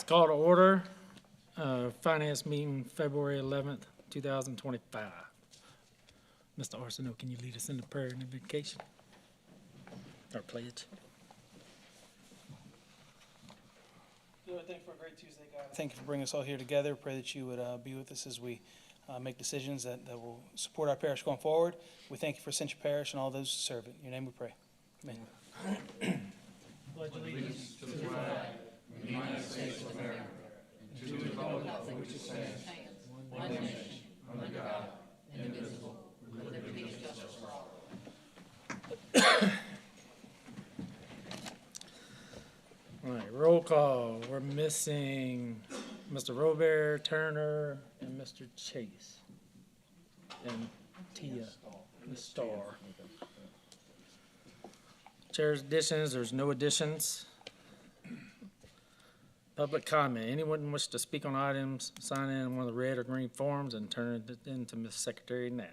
Call to order, finance meeting February 11th, 2025. Mr. Arsenault, can you lead us in the prayer and invocation? Or pledge? Lord, thank you for a great Tuesday, God. Thank you for bringing us all here together. Pray that you would be with us as we make decisions that will support our parish going forward. We thank you for Central Parish and all those who serve it. In your name we pray. Amen. Pledge allegiance to the flag of the United States of America and to the republic for which it stands, one nation, under God, indivisible, with liberty and justice for all. All right, roll call. We're missing Mr. Robert, Turner, and Mr. Chase. And Tia, the star. Chair's additions, there's no additions. Public comment. Anyone wish to speak on items, sign in one of the red or green forms and turn it in to Ms. Secretary now.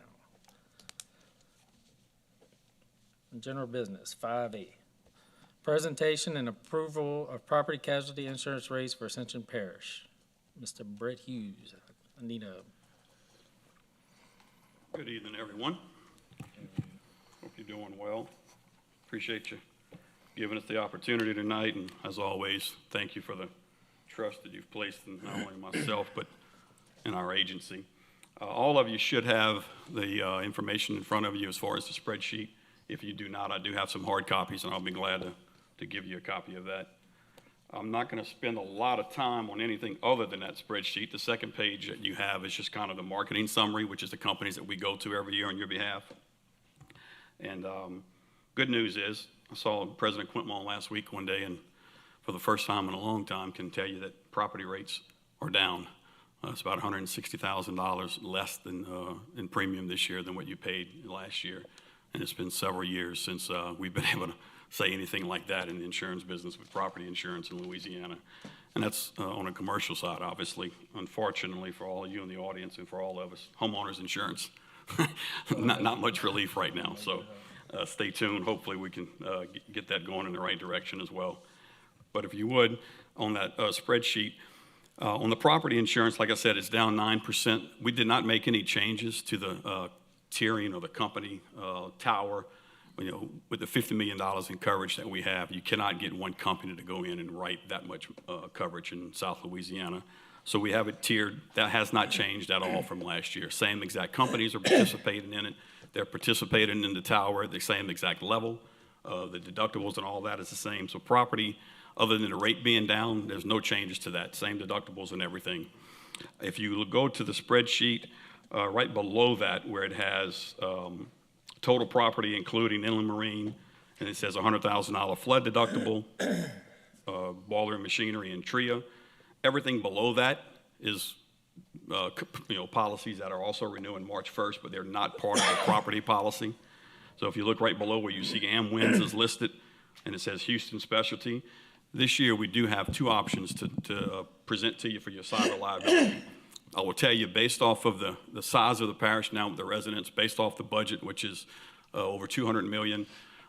General business, 5A. Presentation and approval of property casualty insurance rates for Ascension Parish. Mr. Brett Hughes. I need a... Good evening, everyone. Hope you're doing well. Appreciate you giving us the opportunity tonight, and as always, thank you for the trust that you've placed in not only myself, but in our agency. All of you should have the information in front of you as far as the spreadsheet. If you do not, I do have some hard copies, and I'll be glad to give you a copy of that. I'm not going to spend a lot of time on anything other than that spreadsheet. The second page that you have is just kind of the marketing summary, which is the companies that we go to every year on your behalf. And good news is, I saw President Quintmall last week one day, and for the first time in a long time can tell you that property rates are down. It's about $160,000 less than in premium this year than what you paid last year. And it's been several years since we've been able to say anything like that in the insurance business with property insurance in Louisiana. And that's on a commercial side, obviously. Unfortunately for all of you in the audience and for all of us, homeowners insurance, not much relief right now. So stay tuned. Hopefully we can get that going in the right direction as well. But if you would, on that spreadsheet, on the property insurance, like I said, it's down 9%. We did not make any changes to the tiering or the company tower. You know, with the $50 million in coverage that we have, you cannot get one company to go in and write that much coverage in South Louisiana. So we have it tiered. That has not changed at all from last year. Same exact companies are participating in it. They're participating in the tower at the same exact level. The deductibles and all that is the same. So property, other than the rate being down, there's no changes to that. Same deductibles and everything. If you go to the spreadsheet, right below that where it has total property including inland marine, and it says $100,000 flood deductible, boiler and machinery and TRIA. Everything below that is policies that are also renewing March 1st, but they're not part of the property policy. So if you look right below where you see AmWinds is listed, and it says Houston Specialty, this year we do have two options to present to you for your cyber liability. I will tell you, based off of the size of the parish now with the residents, based off the budget, which is over $200 million,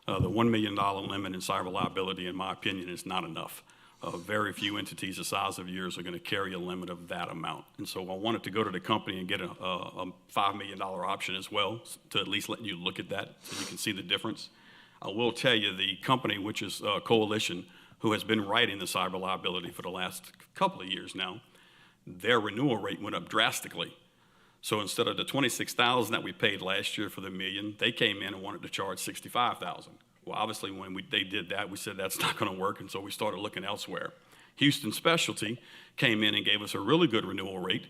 the $1 million limit in cyber liability, in my opinion, is not enough. Very few entities the size of yours are going to carry a limit of that amount. And so I wanted to go to the company and get a $5 million option as well, to at least let you look at that so you can see the difference. I will tell you, the company, which is Coalition, who has been writing the cyber liability for the last couple of years now, their renewal rate went up drastically. So instead of the $26,000 that we paid last year for the $1 million, they came in and wanted to charge $65,000. Well, obviously when they did that, we said that's not going to work, and so we started looking elsewhere. Houston Specialty came in and gave us a really good renewal rate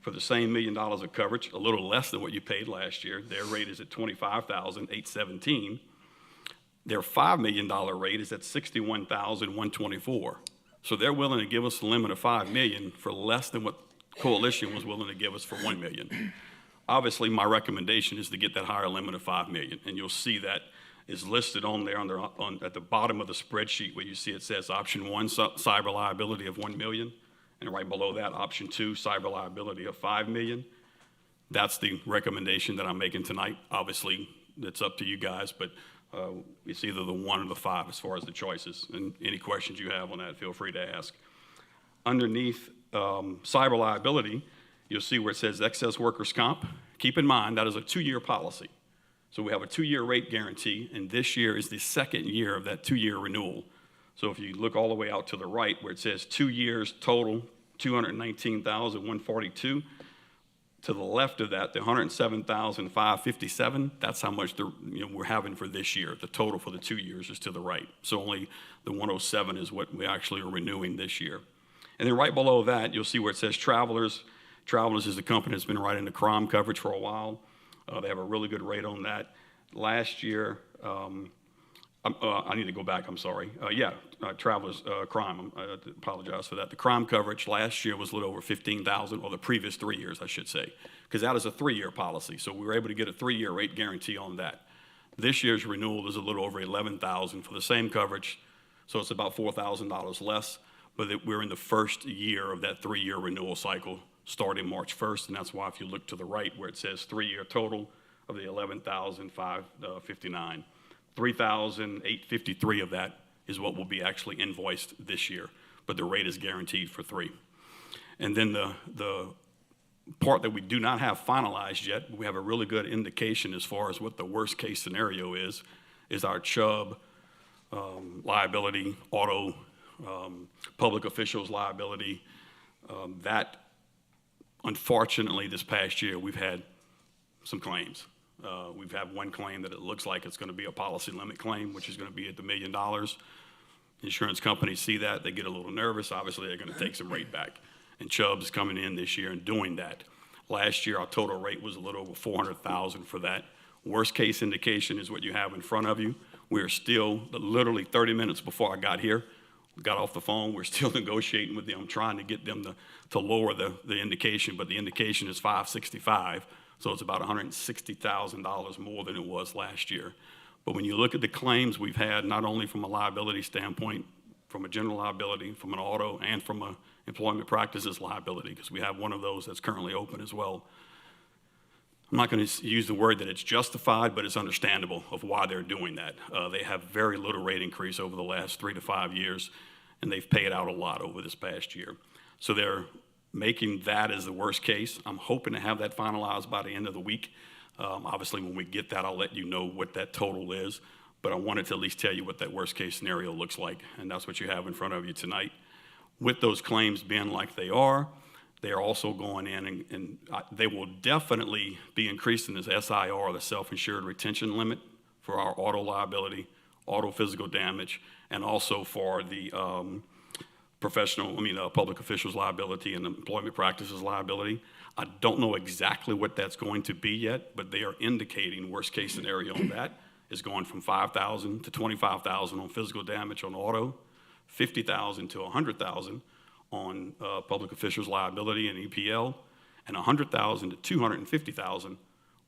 for the same $1 million of coverage, a little less than what you paid last year. Their rate is at $25,817. Their $5 million rate is at $61,124. So they're willing to give us a limit of $5 million for less than what Coalition was willing to give us for $1 million. Obviously, my recommendation is to get that higher limit of $5 million, and you'll see that is listed on there at the bottom of the spreadsheet where you see it says option 1, cyber liability of $1 million, and right below that, option 2, cyber liability of $5 million. That's the recommendation that I'm making tonight. Obviously, it's up to you guys, but it's either the 1 or the 5 as far as the choices. And any questions you have on that, feel free to ask. underneath cyber liability, you'll see where it says excess workers' comp. Keep in mind, that is a 2-year policy. So we have a 2-year rate guarantee, and this year is the second year of that 2-year renewal. So if you look all the way out to the right where it says 2 years total, $219,142, to the left of that, the $107,557, that's how much we're having for this year. The total for the 2 years is to the right. So only the 107 is what we actually are renewing this year. And then right below that, you'll see where it says Travelers. Travelers is a company that's been writing the crime coverage for a while. They have a really good rate on that. Last year, I need to go back, I'm sorry. Travelers crime, I apologize for that. The crime coverage last year was a little over $15,000, or the previous 3 years, I should say, because that is a 3-year policy. So we were able to get a 3-year rate guarantee on that. This year's renewal is a little over $11,000 for the same coverage, so it's about $4,000 less, but we're in the first year of that 3-year renewal cycle starting March 1st, and that's why if you look to the right where it says 3-year total of the $11,559, $3,853 of that is what will be actually invoiced this year, but the rate is guaranteed for 3. And then the part that we do not have finalized yet, we have a really good indication as far as what the worst case scenario is our Chubb liability, auto, public officials liability. That, unfortunately, this past year, we've had some claims. We've had one claim that it looks like it's going to be a policy limit claim, which is going to be at the $1 million. Insurance companies see that, they get a little nervous. Obviously, they're going to take some rate back. And Chubb's coming in this year and doing that. Last year, our total rate was a little over $400,000 for that. Worst case indication is what you have in front of you. We're still, literally 30 minutes before I got here, got off the phone, we're still negotiating with them, trying to get them to lower the indication, but the indication is $565. So it's about $160,000 more than it was last year. But when you look at the claims we've had, not only from a liability standpoint, from a general liability, from an auto, and from a employment practices liability, because we have one of those that's currently open as well. I'm not going to use the word that it's justified, but it's understandable of why they're doing that. They have very little rate increase over the last 3 to 5 years, and they've paid out a lot over this past year. So they're making that as the worst case. I'm hoping to have that finalized by the end of the week. Obviously, when we get that, I'll let you know what that total is, but I wanted to at least tell you what that worst case scenario looks like, and that's what you have in front of you tonight. With those claims being like they are also going in and they will definitely be increasing this SIR, the self-insured retention limit, for our auto liability, auto physical damage, and also for the public officials liability and employment practices liability. I don't know exactly what that's going to be yet, but they are indicating worst case scenario on that is going from $5,000 to $25,000 on physical damage on auto, $50,000 to $100,000 on public officials liability and EPL, and $100,000 to $250,000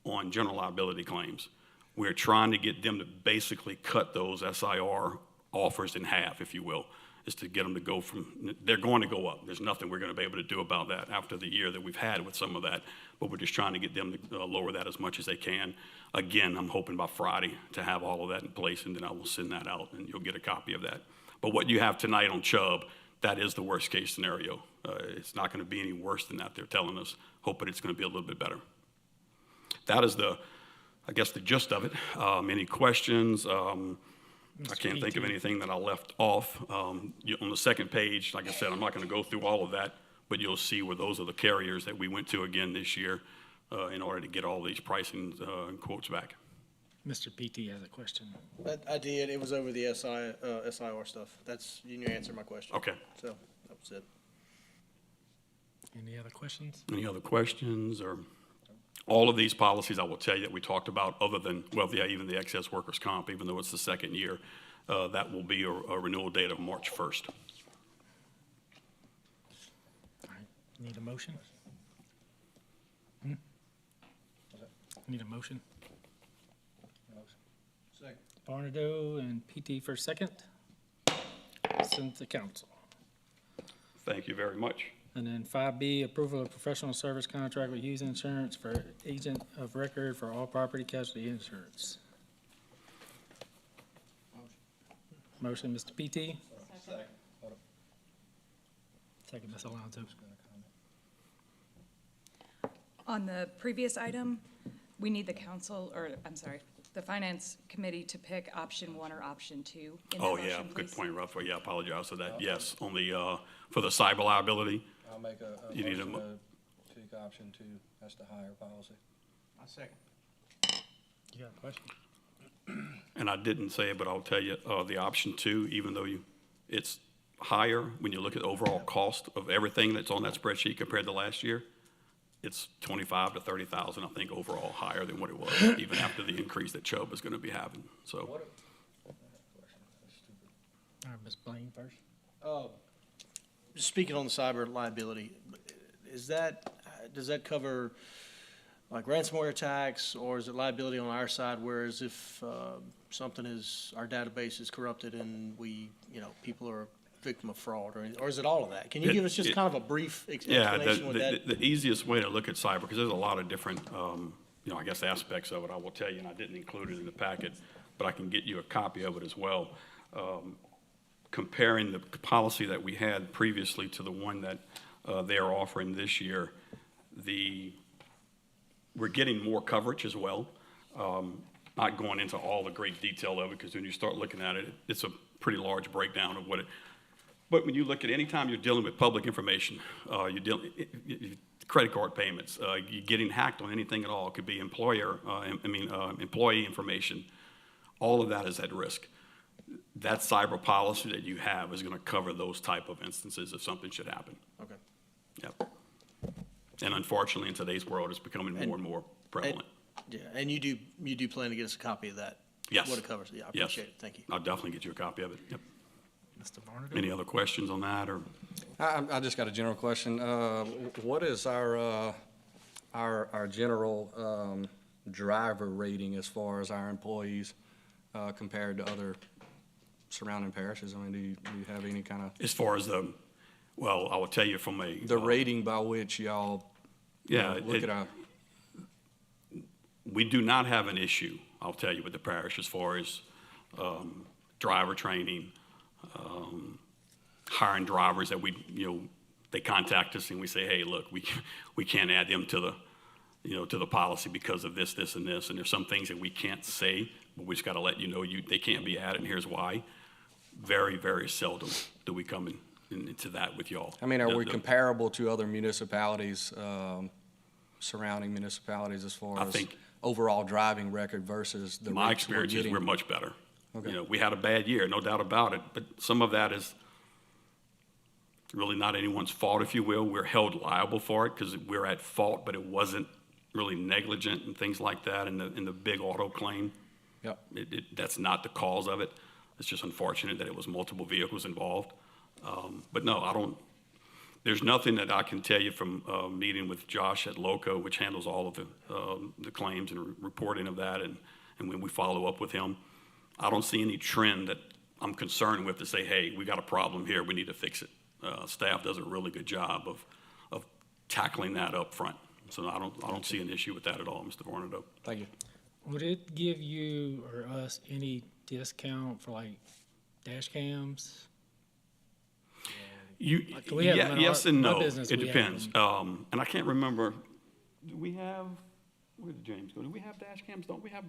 on general liability claims. We're trying to get them to basically cut those SIR offers in half, if you will, is to get them to go from, they're going to go up. There's nothing we're going to be able to do about that after the year that we've had with some of that, but we're just trying to get them to lower that as much as they can. Again, I'm hoping by Friday to have all of that in place, and then I will send that out, and you'll get a copy of that. But what you have tonight on Chubb, that is the worst case scenario. It's not going to be any worse than that, they're telling us, hoping it's going to be a little bit better. That is the gist of it. Any questions? I can't think of anything that I left off. On the second page, like I said, I'm not going to go through all of that, but you'll see where those are the carriers that we went to again this year in order to get all these pricing and quotes back. Mr. PT has a question. I did. It was over the SIR stuff. You answered my question. Okay. So that was it. Any other questions? Any other questions? Or all of these policies, I will tell you that we talked about, other than, even the excess workers' comp, even though it's the second year, that will be a renewal date of March 1st. All right. Need a motion? Need a motion? Second. Barnado and PT for second. Send to council. Thank you very much. And then 5B, approval of professional service contract with Hughes Insurance for agent of record for all property casualty insurance. Motion, Mr. PT. Second, Ms. Alonso. On the previous item, we need the council, or, I'm sorry, the finance committee to pick option 1 or option 2 in the Oh, motion, yeah, good please. point, Rutherford. Yeah, I apologize for that. Yes, on the, for the cyber liability, I'll make a You need a motion to pick option 2, that's the higher policy. I second. You got a question? and I didn't say it, but I'll tell you, the option 2, even though it's higher when you look at the overall cost of everything that's on that spreadsheet compared to last year, it's 25 to 30,000, I think, overall higher than what it was, even after the increase that Chubb is going to be having. So, All right, Ms. Blaine first. Speaking on the cyber liability, is that, does that cover like ransomware attacks, or is it liability on our side, whereas if something is, our database is corrupted and we, people are victim of fraud, or is it all of that? Can you give us just kind of a brief yeah, explanation with that? the easiest way to look at cyber, because there's a lot of different, I guess aspects of it, I will tell you, and I didn't include it in the packet, but I can get you a copy of it as well. Comparing the policy that we had previously to the one that they are offering this year, we're getting more coverage as well. Not going into all the great detail of it, because when you start looking at it, it's a pretty large breakdown of what it, but when you look at any time you're dealing with public information, you're dealing, credit card payments, you're getting hacked on anything at all, it could be employee information, all of that is at risk. That cyber policy that you have is going to cover those type of instances if something should happen. Okay. Yep. And unfortunately, in today's world, it's becoming more and more prevalent. Yeah, and you do plan to get us a copy of that? Yes. What it covers? Yeah, I Yes. appreciate it, thank you. I'll definitely get you a copy of it. Yep. Mr. Barnaby? Any other questions on that, or? I just got a general question. What is our general driver rating as far as our employees compared to other surrounding parishes? I mean, do you have any kind of, As far as well, I will tell you from a. the rating by which y'all Yeah, look at our, we do not have an issue, I'll tell you, with the parish as far as driver training, hiring drivers that they contact us and we say, hey, look, we can't add them to the policy because of this, this, and this. And there's some things that we can't say, but we just got to let you know they can't be added, and here's why. Very, very seldom do we come into that with y'all. I mean, are we comparable to other municipalities, surrounding municipalities as far I as think- overall driving record versus the My rates we're experience is getting? we're much better. Okay. We had a bad year, no doubt about it, but some of that is really not anyone's fault, if you will. We're held liable for it because we're at fault, but it wasn't really negligent and things like that in the big auto claim. Yep. That's not the cause of it. It's just unfortunate that it was multiple vehicles involved. But no, there's nothing that I can tell you from meeting with Josh at LOCO, which handles all of the claims and reporting of that, and when we follow up with him, I don't see any trend that I'm concerned with to say, hey, we got a problem here, we need to fix it. Staff does a really good job of tackling that up front. So I don't see an issue with that at all, Mr. Vornado. Thank you. Would it give you or us any discount for like dash cams? Like, we have them in Yes our- and my no, business, it we have depends. And I can't remember, do we have, where did James go? Do we have dash cams? Don't we have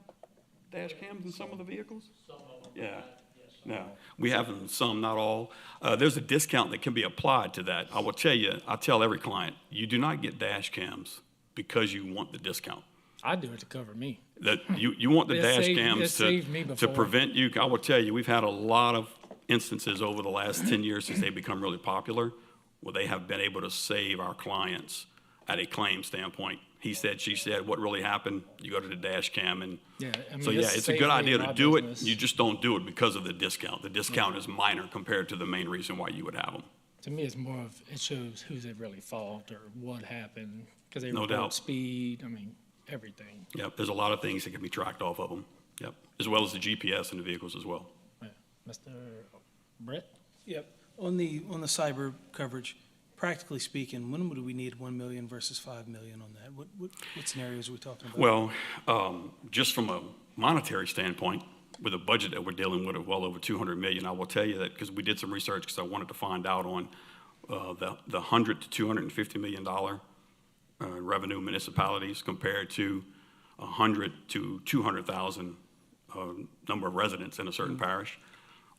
dash cams in some of the vehicles? Some of them. Yeah. No, we have them, some, not all. There's a discount that can be applied to that. I will tell you, I tell every client, you do not get dash cams because you want the discount. I do it to cover me. That you want the It dash saved- cams it saved me to before. prevent you. I will tell you, we've had a lot of instances over the last 10 years since they've become really popular, where they have been able to save our clients at a claim standpoint. He said, she said, what really happened? You go to the dash cam, and Yeah, I mean, so yeah, this it's a saved good me idea in to my do it. business. You just don't do it because of the discount. The discount is minor compared to the main reason why you would have them. To me, it's more of, it shows who's at really fault or what happened, because they No report doubt. speed, I mean, everything. Yep, there's a lot of things that can be tracked off of them. Yep, as well as the GPS in the vehicles as well. Yeah. Mr. Brett? Yep. On the cyber coverage, practically speaking, when would we need 1 million versus 5 million on that? What scenarios are we talking about? Well, just from a monetary standpoint, with a budget that we're dealing with of well over 200 million, I will tell you that because we did some research because I wanted to find out on the $100 to $250 million revenue municipalities compared to 100 to 200,000 number of residents in a certain parish.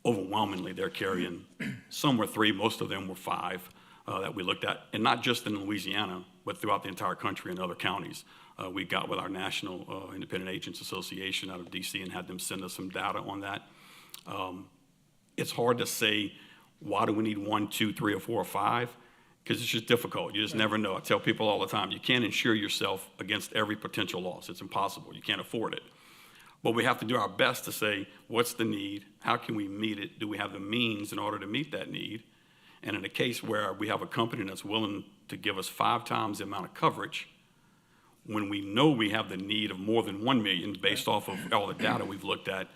Overwhelmingly, they're carrying, some were 3, most of them were 5 that we looked at, and not just in Louisiana, but throughout the entire country and other counties. We got with our National Independent Agents Association out of DC and had them send us some data on that. It's hard to say, why do we need 1, 2, 3, or 4, or 5? Because it's just difficult. You just never know. I tell people all the time, you can't insure yourself against every potential loss. It's impossible. You can't afford it. But we have to do our best to say, what's the need? How can we meet it? Do we have the means in order to meet that need? And in a case where we have a company that's willing to give us 5 times the amount of coverage, when we know we have the need of more than 1 million based off of all the data we've looked at,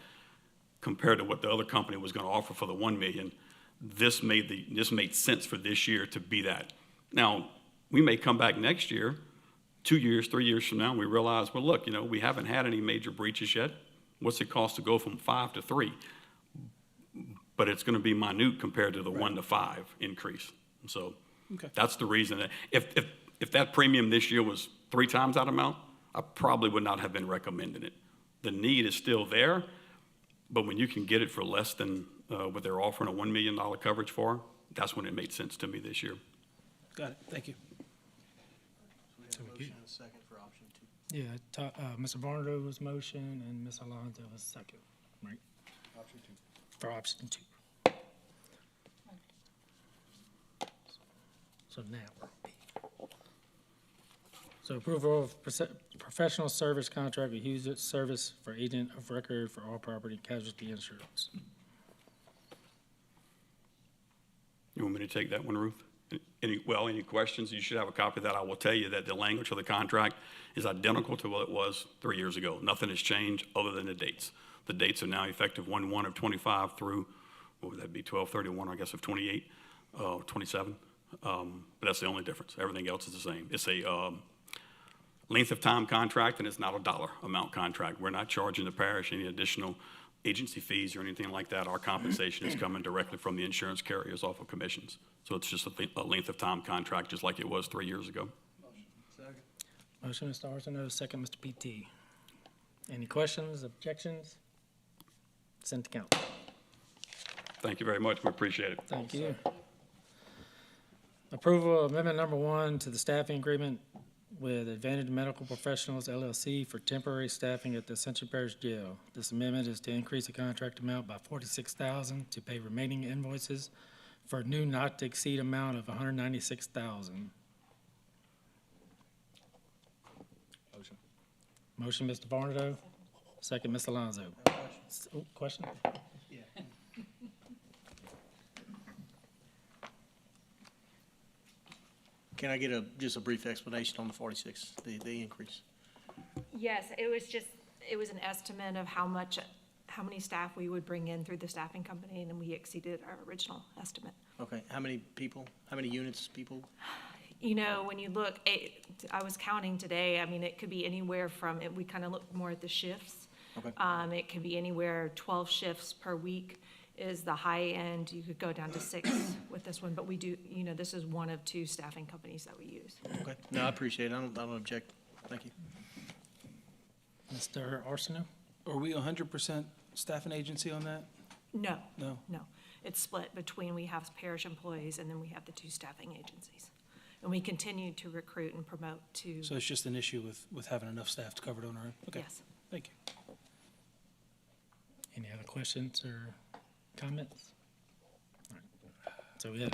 compared to what the other company was going to offer for the 1 million, this made sense for this year to be that. Now, we may come back next year, 2 years, 3 years from now, and we realize, well, look, we haven't had any major breaches yet. What's it cost to go from 5 to 3? But it's going to be minute compared to the 1 to 5 increase. So Okay. that's the reason that if that premium this year was 3 times that amount, I probably would not have been recommending it. The need is still there, but when you can get it for less than what they're offering a $1 million coverage for, that's when it made sense to me this year. Got it. Thank you. We have a motion and a second for option 2. Yeah, Mr. Barnard was motion and Ms. Alonso was second, right? Option 2. For option 2. So now we're on B. So approval of professional service contract with Hughes Service for agent of record for all property casualty insurance. You want me to take that one, Ruth? Any questions? You should have a copy of that. I will tell you that the language of the contract is identical to what it was 3 years ago. Nothing has changed other than the dates. The dates are now effective 1/1 of 25 through, what would that be, 12/31, I guess, of 28, 27. But that's the only difference. Everything else is the same. It's a length of time contract, and it's not a dollar amount contract. We're not charging the parish any additional agency fees or anything like that. Our compensation is coming directly from the insurance carriers off of commissions. So it's just a length of time contract, just like it was 3 years ago. Second. Motion, Mr. Arsenault, second, Mr. PT. Any questions, objections? Send to council. Thank you very much. We appreciate it. Thank you. Approval of amendment number 1 to the staffing agreement with Advantage Medical Professionals LLC for temporary staffing at the Ascension Parish Jail. This amendment is to increase the contract amount by $46,000 to pay remaining invoices for a new not to exceed amount of $196,000. Motion. Motion, Mr. Barnard. Second, Ms. Alonso. Question? Yeah. Can I get just a brief explanation on the 46, the increase? Yes, it was an estimate of how many staff we would bring in through the staffing company, and then we exceeded our original estimate. Okay, how many people, how many units, people? When you look, I was counting today, it could be anywhere from, we kind of look more at the shifts. Okay. It could be anywhere, 12 shifts per week is the high end. You could go down to 6 with this one, but we do, this is one of 2 staffing companies that we use. Okay, no, I appreciate it. I don't object. Thank you. Mr. Arsenault? Are we 100% staffing agency on that? No, No. no. It's split between, we have parish employees and then we have the 2 staffing agencies. And we continue to recruit and promote to, So it's just an issue with having enough staff to cover it on our own? Okay. yes. Thank you. Any other questions or comments? All right. So we have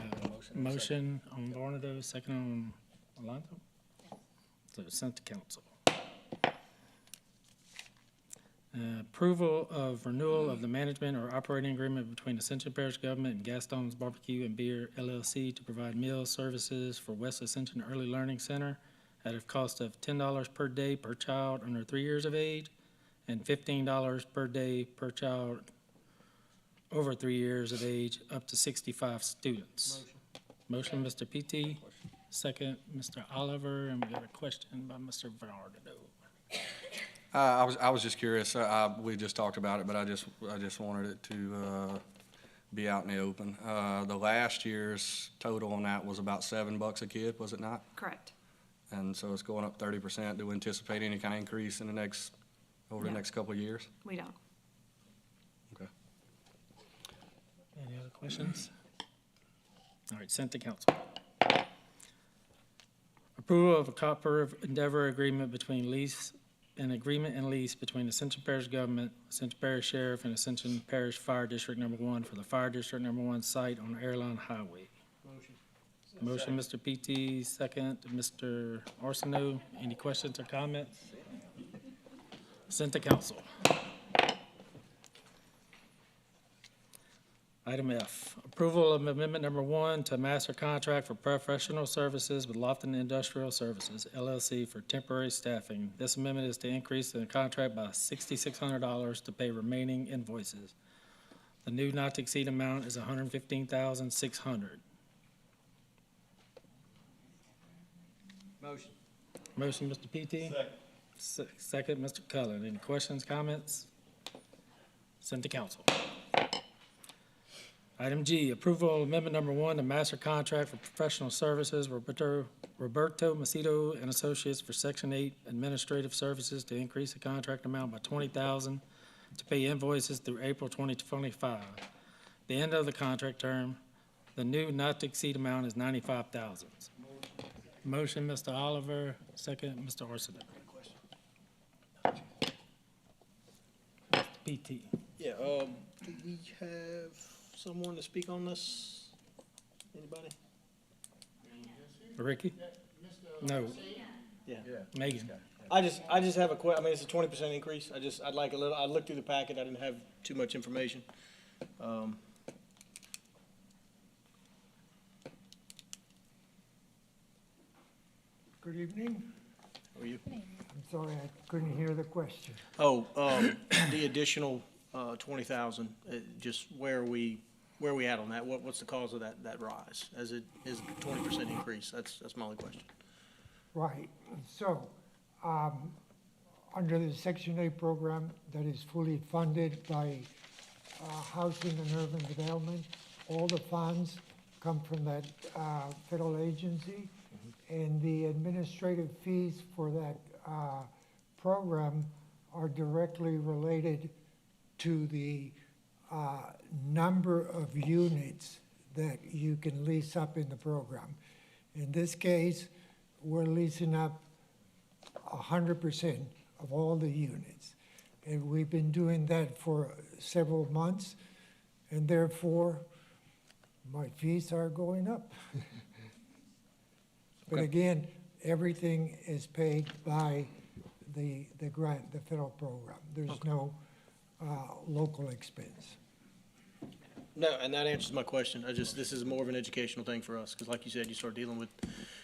a motion on Barnard, second on Alonso. So it's sent to council. Approval of renewal of the management or operating agreement between Ascension Parish Government and Gaston's Barbecue and Beer LLC to provide meal services for West Ascension Early Learning Center at a cost of $10 per day per child under 3 years of age and $15 per day per child over 3 years of age, up to 65 students. Motion, Mr. PT. Second, Mr. Oliver, and we got a question by Mr. Bernardo. I was just curious. We just talked about it, but I just wanted it to be out in the open. The last year's total on that was about $7 a kid, was it not? Correct. And so it's going up 30%. Do we anticipate any kind of increase in over the No. next couple of years? We don't. Okay. Any other questions? All right, sent to council. Approval of a cooperative endeavor agreement between between Ascension Parish Government, Ascension Parish Sheriff, and Ascension Parish Fire District Number 1 for the Fire District Number 1 site on Airline Highway. Motion, Mr. PT, second, Mr. Arsenault. Any questions or comments? Sent to council. Item F, approval of amendment number 1 to master contract for professional services with Lofton Industrial Services LLC for temporary staffing. This amendment is to increase the contract by $6,600 to pay remaining invoices. The new not to exceed amount is $115,600. Motion. Motion, Mr. PT. Second, Mr. Cullen. Any questions, comments? Sent to council. Item G, approval of amendment number 1 to master contract for professional services, Roberto Macedo and Associates for Section 8 Administrative Services to increase the contract amount by $20,000 to pay invoices through April 2025. The end of the contract term, the new not to exceed amount is $95,000. Motion, Mr. Oliver, second, Mr. Arsenault. PT. Yeah, do we have someone to speak on this? Anybody? Ricky? No. Yeah. Megan. I just have I mean, it's a 20% increase. I'd like a little, I looked through the packet, I didn't have too much information. Good evening. How are you? I'm sorry, I couldn't hear the question. Oh, the additional, 20,000, just where are we at on that? What's the cause of that rise? As it is a 20% increase? That's my only question. Right, so, under the Section 8 program that is fully funded by Housing and Urban Development, all the funds come from that federal agency, and the administrative fees for that program are directly related to the number of units that you can lease up in the program. In this case, we're leasing up 100% of all the units. And we've been doing that for several months, and therefore, my fees are going up. But again, everything is paid by the grant, the federal program. There's no local expense. No, and that answers my question. This is more of an educational thing for us, because like you said, you start dealing with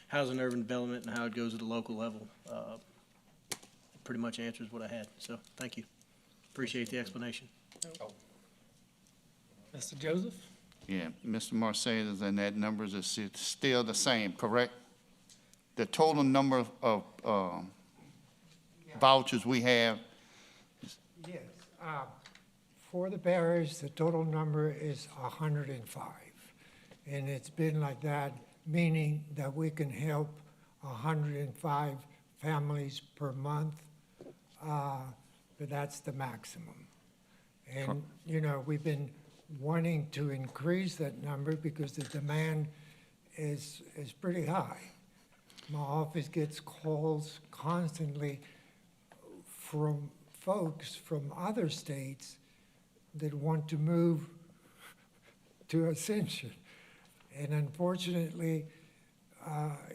housing and urban development and how it goes at the local level. Pretty much answers what I had, so thank you. Appreciate the explanation. Mr. Joseph? Yeah, Mr. Mercedes, and that numbers is still the same, correct? The total number of vouchers we have, Yes. For the parish, the total number is 105. And it's been like that, meaning that we can help 105 families per month, but that's the maximum. And, you know, we've been wanting to increase that number because the demand is pretty high. My office gets calls constantly from folks from other states that want to move to Ascension. And unfortunately,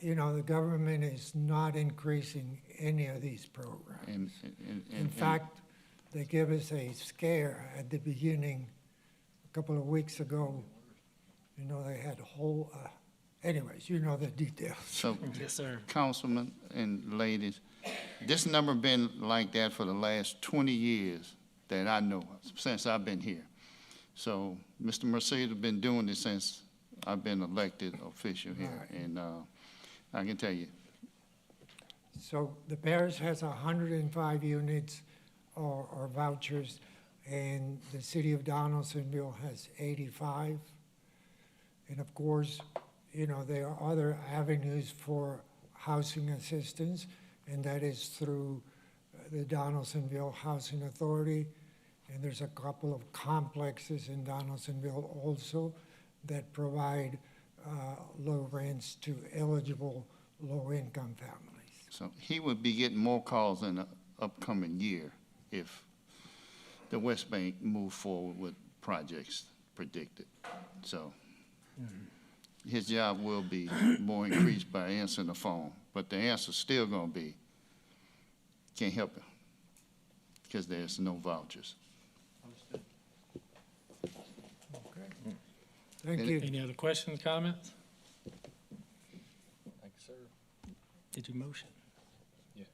you know, the government is not increasing any of these programs. In fact, they gave us a scare at the beginning, a couple of weeks ago. You know, they had a whole, anyways, you know the details. so, Yes, sir. Councilman and ladies, this number been like that for the last 20 years that I know of, since I've been here. So, Mr. Mercedes been doing this since I've been elected official here, Right. and I can tell you, So the parish has 105 units or vouchers, and the city of Donaldsonville has 85. And of course, you know, there are other avenues for housing assistance, and that is through the Donaldsonville Housing Authority. And there's a couple of complexes in Donaldsonville also that provide low rents to eligible low-income families. So he would be getting more calls in the upcoming year if the West Bank move forward with projects predicted. So his job will be more increased by answering the phone, but the answer's still gonna be, can't help him, because there's no vouchers. Thank you. Any other questions, comments? Thank you, sir. Did you motion? Yeah.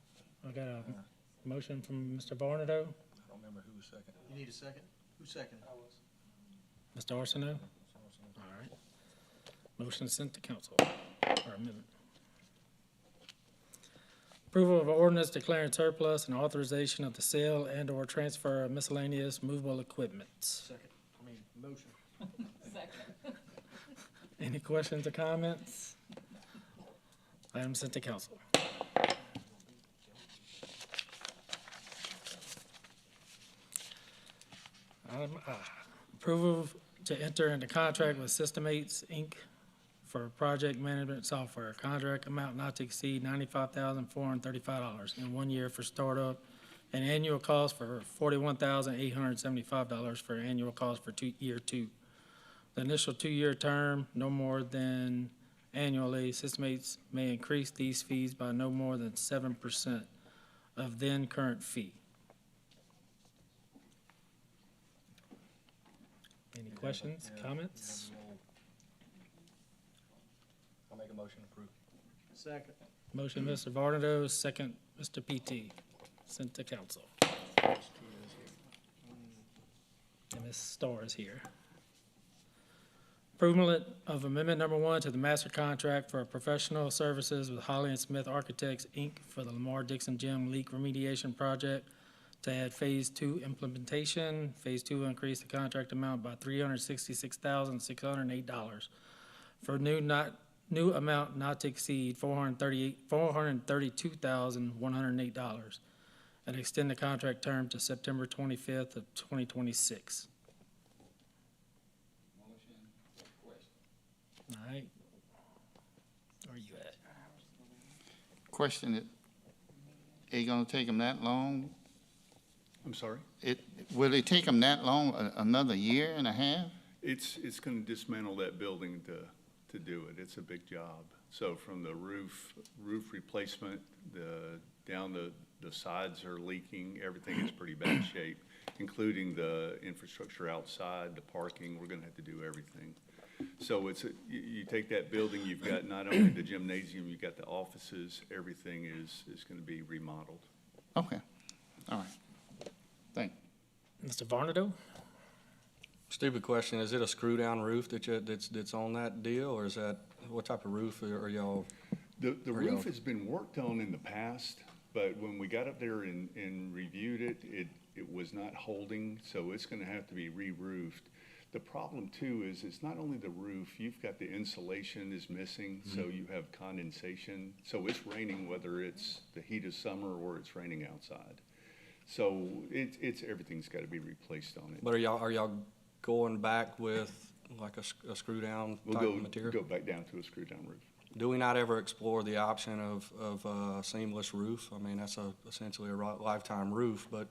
I got a motion from Mr. Barnado, I don't remember who was second. You need a second? Who's second? Mr. Arsenault. All right. Motion sent to council, or amendment. Approval of ordinance declaring surplus and authorization of the sale and/or transfer of miscellaneous movable equipment. Motion. Any questions or comments? Item sent to council. Item I, approval to enter into contract with Systemates, Inc. for project management software. Contract amount not to exceed $95,435 in 1 year for startup, and annual cost for $41,875 for annual cost for year two. The initial 2-year term, no more than annually, Systemates may increase these fees by no more than 7% of then current fee. Any questions, comments? I'll make a motion to approve. Second. Motion, Mr. Varnado, second, Mr. PT, sent to council. And Ms. Starr is here. Approval of amendment number 1 to the master contract for professional services with Holly and Smith Architects, Inc. for the Lamar Dixon Gym leak remediation project to add Phase 2 implementation. Phase 2 will increase the contract amount by $366,608 for new amount not to exceed $432,108 and extend the contract term to September 25th of 2026. All right. Where are you at? Question, it gonna take them that long? I'm sorry? Will it take them that long, another year and a half? It's going to dismantle that building to do it. It's a big job. So from the roof replacement, down the sides are leaking, everything is pretty bad shape, including the infrastructure outside, the parking, we're going to have to do everything. So you take that building, you've got not only the gymnasium, you've got the offices, everything is going to be remodeled. Okay, all right. Thank you. Mr. Varnado? Stupid question, is it a screw-down roof that's on that deal, or is that, what type of roof are y'all? The Or roof y'all- has been worked on in the past, but when we got up there and reviewed it, it was not holding, so it's going to have to be re-roofed. The problem too is it's not only the roof, you've got the insulation is missing, so you have condensation. So it's raining whether it's the heat of summer or it's raining outside. So everything's got to be replaced on it. But are y'all going back with like a screw-down We'll type of material? go back down to a screw-down roof. Do we not ever explore the option of a seamless roof? I mean, that's essentially a lifetime roof, but,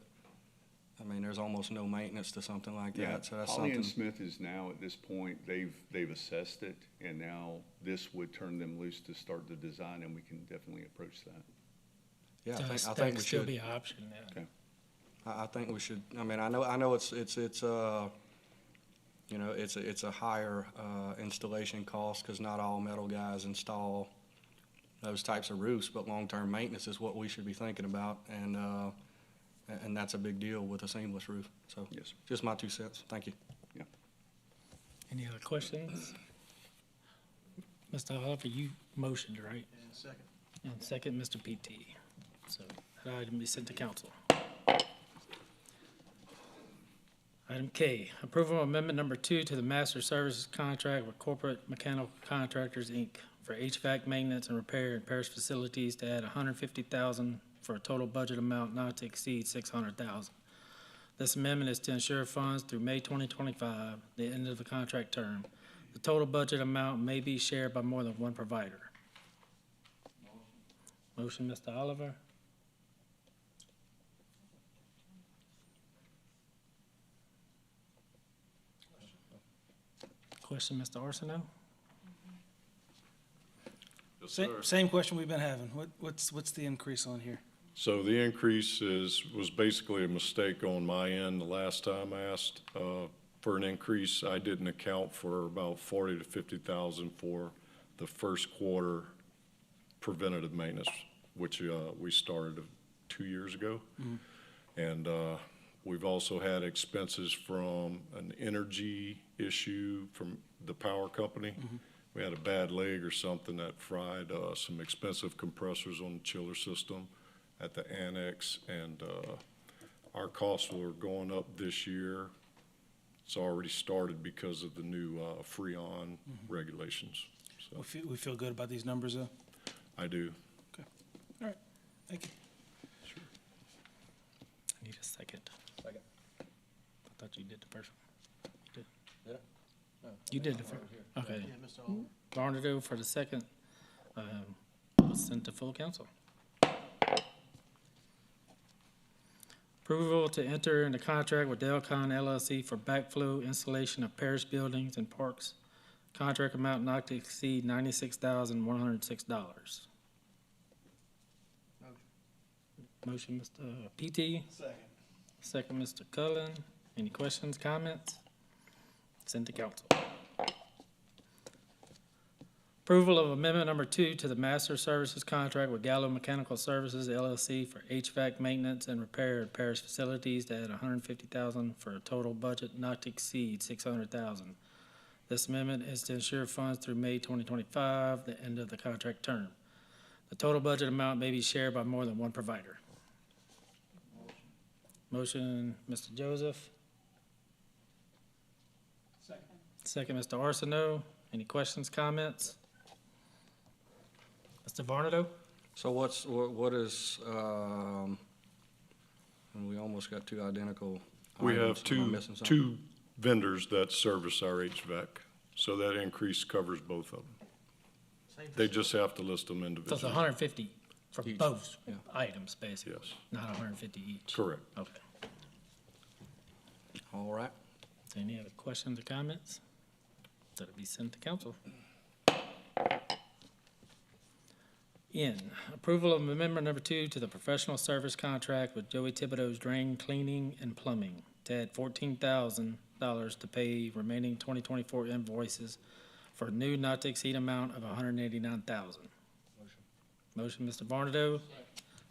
I mean, there's almost no maintenance to something like Yeah, that, so that's Holly and something. Smith is now, at this point, they've assessed it, and now this would turn them loose to start the design, and we can definitely approach that. Yeah, So I that think we could still should. be an option, yeah. Okay. I think we should, I mean, I know it's you know, it's a higher installation cost, because not all metal guys install those types of roofs, but long-term maintenance is what we should be thinking about, and that's a big deal with a seamless roof, so. Yes. Just my 2 cents, thank you. Any other questions? Mr. Oliver, you motioned, right? And second. And second, Mr. PT. So that item be sent to council. Item K, approval of amendment number 2 to the master services contract with Corporate Mechanical Contractors, Inc. for HVAC maintenance and repair in parish facilities to add $150,000 for a total budget amount not to exceed $600,000. This amendment is to ensure funds through May 2025, the end of the contract term. The total budget amount may be shared by more than one provider. Motion, Mr. Oliver. Question, Mr. Arsenault? Yes, sir. Same question we've been having. What's the increase on here? So the increase was basically a mistake on my end. The last time I asked for an increase, I didn't account for about 40 to 50,000 for the first quarter preventative maintenance, which we started 2 years ago. And we've also had expenses from an energy issue from the power company. We had a bad leg or something that fried some expensive compressors on the chiller system at the annex, and our costs were going up this year. It's already started because of the new Freon regulations. So We feel good about these numbers, though? I do. All right, thank you. I need a second. Second. I thought you did the first one. You did? Did I? No. You did the first, okay. Yeah, Mr. Oliver. Barnado for the second, was sent to full council. Approval to enter into contract with Delcon LLC for backflow installation of parish buildings and parks. Contract amount not to exceed $96,106. Motion, Mr. PT. Second. Second, Mr. Cullen. Any questions, comments? Send to council. Approval of amendment number 2 to the master services contract with Gallo Mechanical Services LLC for HVAC maintenance and repair at parish facilities to add $150,000 for a total budget not to exceed $600,000. This amendment is to ensure funds through May 2025, the end of the contract term. The total budget amount may be shared by more than one provider. Motion, Mr. Joseph. Second, Mr. Arsenault. Any questions, comments? Mr. Barnado? So what is, and we almost got two identical We have items. Am I missing something? two vendors that service our HVAC, so that increase covers both of them. They just have to list them So it's individually. 150 for Each, both yeah. items, basically? Yes. Not 150 each? Correct. Okay. All right. Any other questions or comments? That'll be sent to council. N, approval of amendment number 2 to the professional service contract with Joey Thibodeau's Drain Cleaning and Plumbing to add $14,000 to pay remaining 2024 invoices for a new not to exceed amount of $189,000. Motion, Mr. Barnado.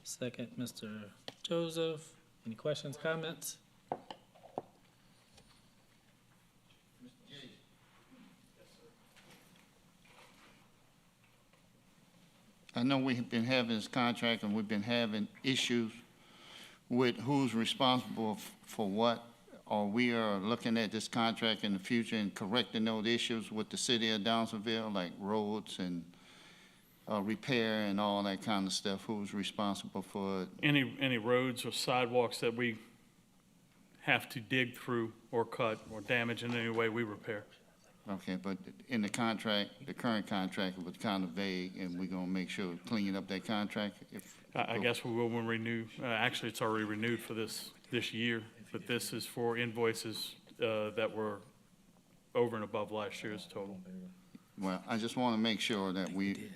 Second, Mr. Joseph. Any questions, comments? I know we've been having this contract and we've been having issues with who's responsible for what, or we are looking at this contract in the future and correcting those issues with the city of Downsonville, like roads and repair and all that kind of stuff. Who's responsible for it? Any roads or sidewalks that we have to dig through or cut or damage in any way, we repair. Okay, but in the contract, the current contract, it was kind of vague, and we're gonna make sure cleaning up that contract if. I guess we will when we renew, actually, it's already renewed for this year, but this is for invoices that were over and above last year's total. Well, I just wanna make sure that we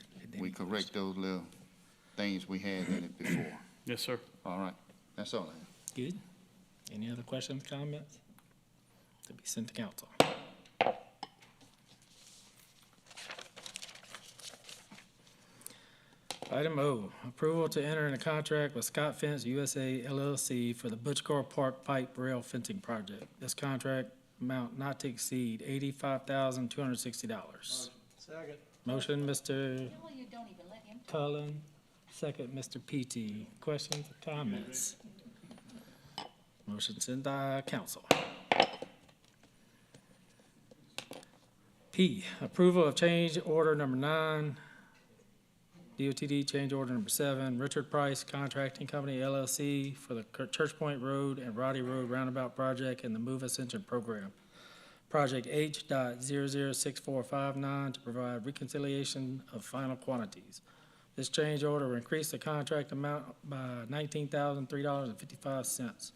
correct those little things we had in it before. Yes, sir. All right, that's all I have. Good. Any other questions, comments? To be sent to council. Item O, approval to enter in a contract with Scott Fence USA LLC for the Butchcore Park Pipe Rail Fencing Project. This contract amount not to exceed $85,260. Second. Motion, Mr. Cullen. Second, Mr. PT. Questions or comments? Motion sent by council. P, approval of change order number 9, DOTD change order number 7, Richard Price Contracting Company LLC for the Church Point Road and Roddy Road Roundabout Project and the Move Ascension Program. Project H.006459 to provide reconciliation of final quantities. This change order will increase the contract amount by $19,003.55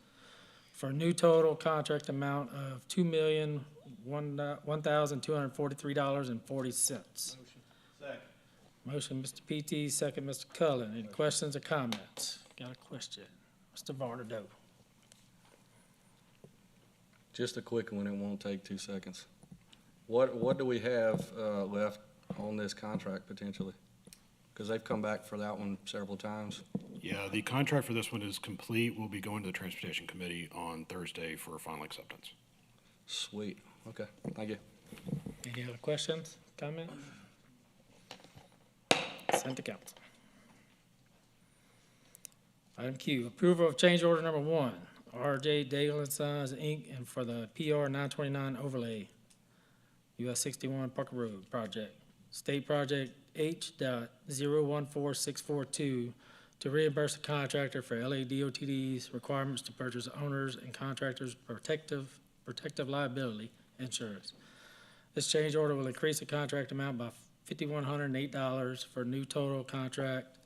for a new total contract amount of $2,001,243.40. Motion, Mr. PT, second, Mr. Cullen. Any questions or comments? Got a question? Mr. Varnado. Just a quick one, it won't take 2 seconds. What do we have left on this contract potentially? Because they've come back for that one several times. Yeah, the contract for this one is complete. We'll be going to the Transportation Committee on Thursday for final acceptance. Sweet, okay, thank you. Any other questions, comments? Sent to council. Item Q, approval of change order number 1, R.J. Daigle and Sons, Inc., and for the PR 929 overlay, US 61 Parker Road project. State project H.014642 to reimburse the contractor for LADOTD's requirements to purchase owners and contractors' protective liability insurance. This change order will increase the contract amount by $5,108 for a new total contract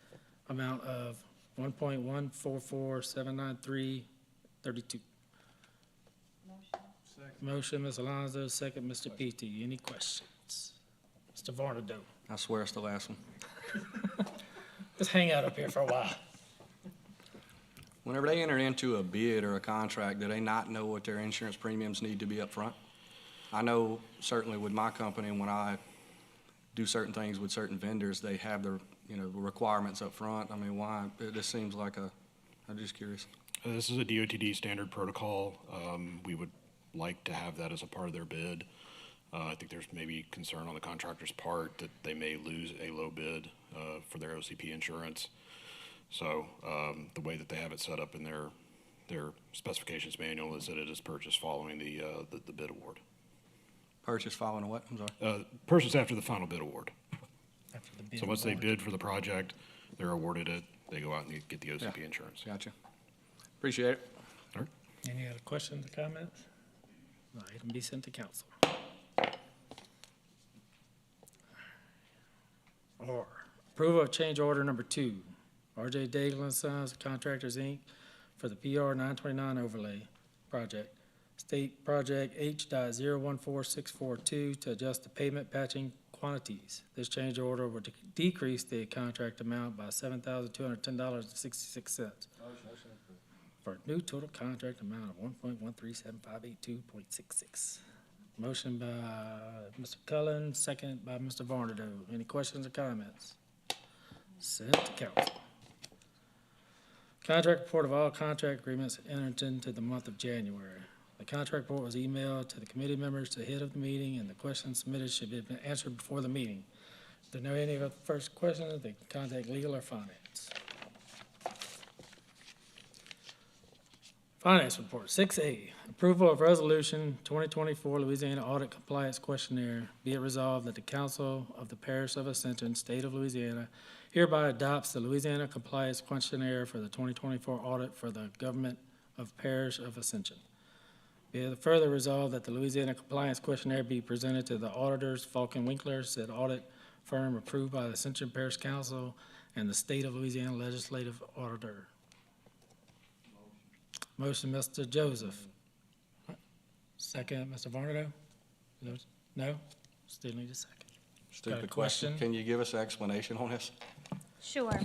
amount of $1,144,793.32. Motion, Ms. Alonso, second, Mr. PT. Any questions? Mr. Varnado. I swear it's the last one. Just hang out up here for a while. Whenever they enter into a bid or a contract, do they not know what their insurance premiums need to be up front? I know certainly with my company, when I do certain things with certain vendors, they have their, requirements up front. I mean, why? It just seems like I'm just curious. This is a DOTD standard protocol. We would like to have that as a part of their bid. I think there's maybe concern on the contractor's part that they may lose a low bid for their OCP insurance. So the way that they have it set up in their specifications manual is that it is purchased following the bid award. Purchase following a what? I'm sorry. Purchased after the final bid award. After the bid So once they award. bid for the project, they're awarded it, they go out and get the OCP insurance. Gotcha. Appreciate it. All right. Any other questions or comments? Item be sent to council. Or approval of change order number 2, R.J. Daigle and Sons Contractors, Inc., for the PR 929 overlay project. State project H.014642 to adjust the pavement patching quantities. This change order would decrease the contract amount by $7,210.66 for a new total contract amount of $1,137,582.66. Motion by Mr. Cullen, second by Mr. Varnado. Any questions or comments? Sent to council. Contract report of all contract agreements entered into the month of January. The contract report was emailed to the committee members ahead of the meeting, and the questions submitted should have been answered before the meeting. If there are no any other first questions, they can contact legal or finance. Finance report, 6A, approval of resolution 2024 Louisiana Audit Compliance Questionnaire. Be it resolved that the Council of the Parish of Ascension, State of Louisiana, hereby adopts the Louisiana Compliance Questionnaire for the 2024 audit for the government of Parish of Ascension. Be it further resolved that the Louisiana Compliance Questionnaire be presented to the auditors, Falk and Winkler, said audit firm approved by the Ascension Parish Council and the State of Louisiana Legislative Auditor. Motion, Mr. Joseph. Second, Mr. Varnado? No? Still need a second. Got a Stupid question? question. Can you give us an explanation on this? Sure.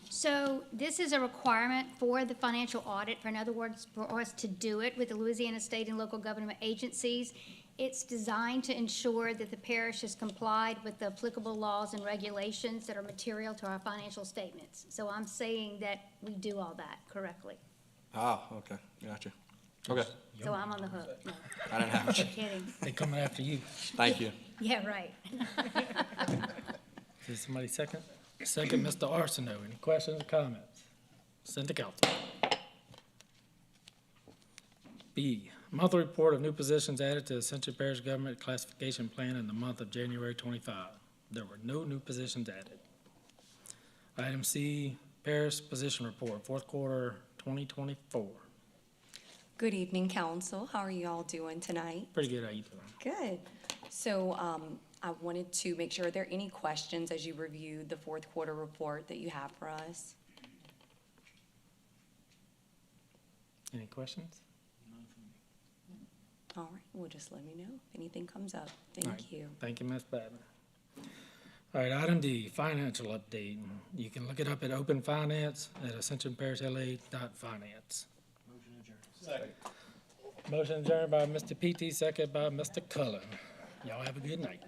So this is a requirement for the financial audit, in other words, for us to do it with the Louisiana state and local government agencies. It's designed to ensure that the parish has complied with the applicable laws and regulations that are material to our financial statements. So I'm saying that we do all that correctly. Ah, okay, gotcha. Okay, So I'm on the hook. No, I didn't have I'm to. kidding. They coming after you. Thank you. Yeah, right. Did somebody second? Second, Mr. Arsenault. Any questions or comments? Send to council. B, Monthly report of new positions added to the Central Parish Government Classification Plan in the month of January 25. There were no new positions added. Item C, Parish Position Report, fourth quarter 2024. Good evening, council. How are you all doing tonight? Pretty good, how you doing? Good. So I wanted to make sure, are there any questions as you reviewed the fourth quarter report that you have for us? Any questions? All right, well, just let me know if anything comes up. All right. Thank you. Thank you, Ms. Patton. All right, item D, financial update. You can look it up at Open Finance at ascensionparishla.finance. Motion adjourned by Mr. PT, second by Mr. Cullen. Y'all have a good night.